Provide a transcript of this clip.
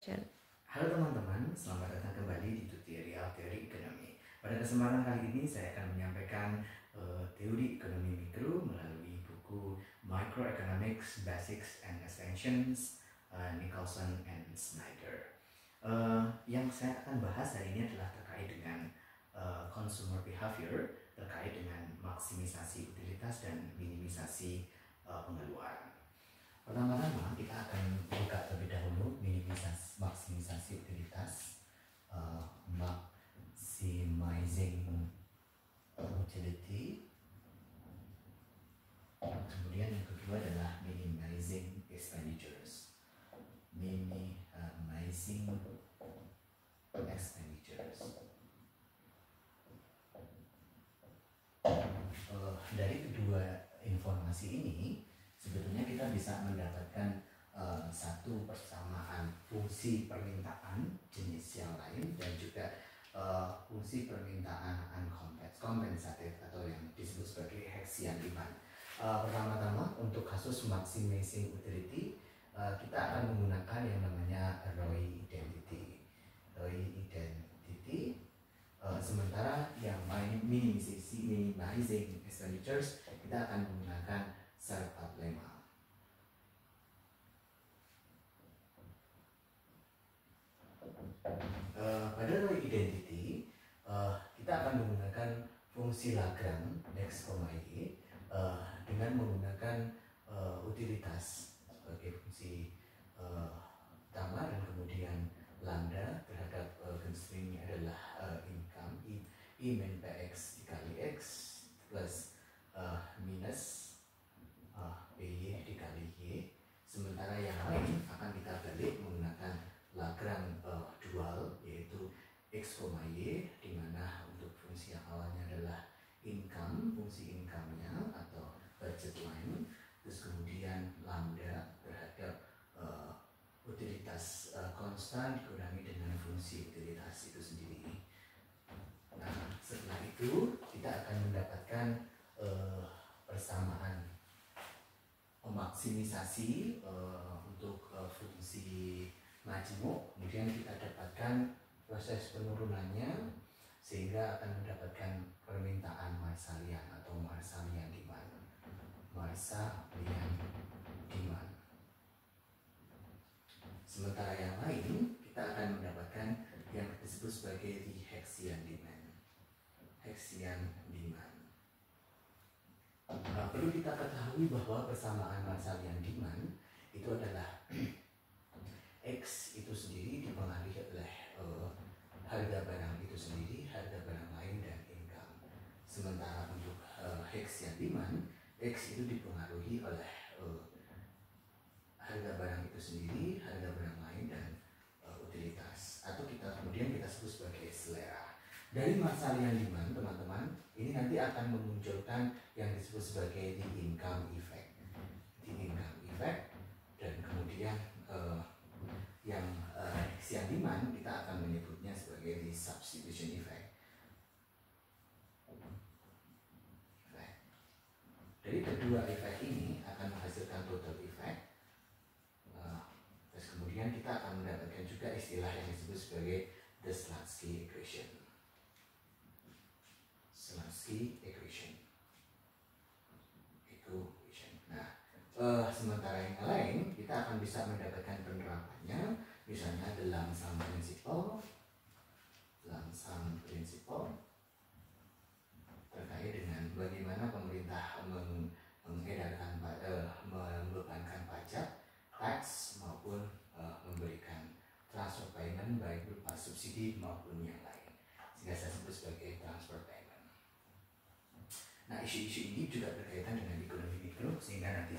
Halo teman-teman, selamat datang kembali di Tutorial Teori Ekonomi. Pada kesempatan kali ini saya akan menyampaikan teori ekonomi mikro melalui buku Microeconomics Basics and Extensions Nicholson and Snyder. Yang saya akan bahas hari ini adalah terkait dengan consumer behavior, terkait dengan maksimisasi utilitas dan minimisasi pengeluaran. Pertama-tama kita akan buka terlebih dahulu maksimisasi utilitas, maximizing utility. Kemudian yang kedua adalah minimizing expenditures, Dari kedua informasi ini sebetulnya kita bisa mendapatkan satu persamaan fungsi permintaan jenis yang lain dan juga fungsi permintaan uncompensated atau yang disebut sebagai Hessian demand. Pertama-tama untuk kasus maximizing utility kita akan menggunakan yang namanya Roy identity. Sementara yang minimizing expenditures kita akan menggunakan Sarpat lemma. Pada Roy identity kita akan menggunakan fungsi Lagrange X, Y dengan menggunakan utilitas sebagai fungsi utama dan kemudian lambda terhadap constraint adalah income I min PX dikali X plus minus PY dikali Y. Sementara yang lain akan kita balik menggunakan Lagrange dual, yaitu X, Y, di mana untuk fungsi yang awalnya adalah income, fungsi income-nya atau budget line, terus kemudian lambda terhadap utilitas konstan dikurangi dengan fungsi utilitas itu sendiri. Nah, setelah itu kita akan mendapatkan persamaan maksimisasi untuk fungsi majmuk, kemudian kita dapatkan proses penurunannya sehingga akan mendapatkan permintaan Marshallian atau Marshallian demand. Sementara yang lain kita akan mendapatkan yang disebut sebagai the Hessian demand. Perlu kita ketahui bahwa persamaan Marshallian demand itu adalah X itu sendiri dipengaruhi oleh harga barang itu sendiri, harga barang lain, dan income. Sementara untuk Hessian demand, X itu dipengaruhi oleh harga barang itu sendiri, harga barang lain, dan utilitas. Atau kemudian kita sebut sebagai selera. Dari Marshallian demand, teman-teman, ini nanti akan memunculkan yang disebut sebagai the income effect. Dan kemudian yang Hessian demand kita akan menyebutnya sebagai the substitution effect. Dari kedua efek ini akan menghasilkan total effect. Terus kemudian kita akan mendapatkan juga istilah yang disebut sebagai the Slutsky equation. Nah, sementara yang lain kita akan bisa mendapatkan penerapannya, misalnya the lump sum principle terkait dengan bagaimana pemerintah membebankan pajak, tax maupun memberikan transfer payment baik berupa subsidi maupun yang lain, sehingga saya sebut sebagai transfer payment. Nah, isu-isu ini juga berkaitan dengan ekonomi mikro, sehingga nanti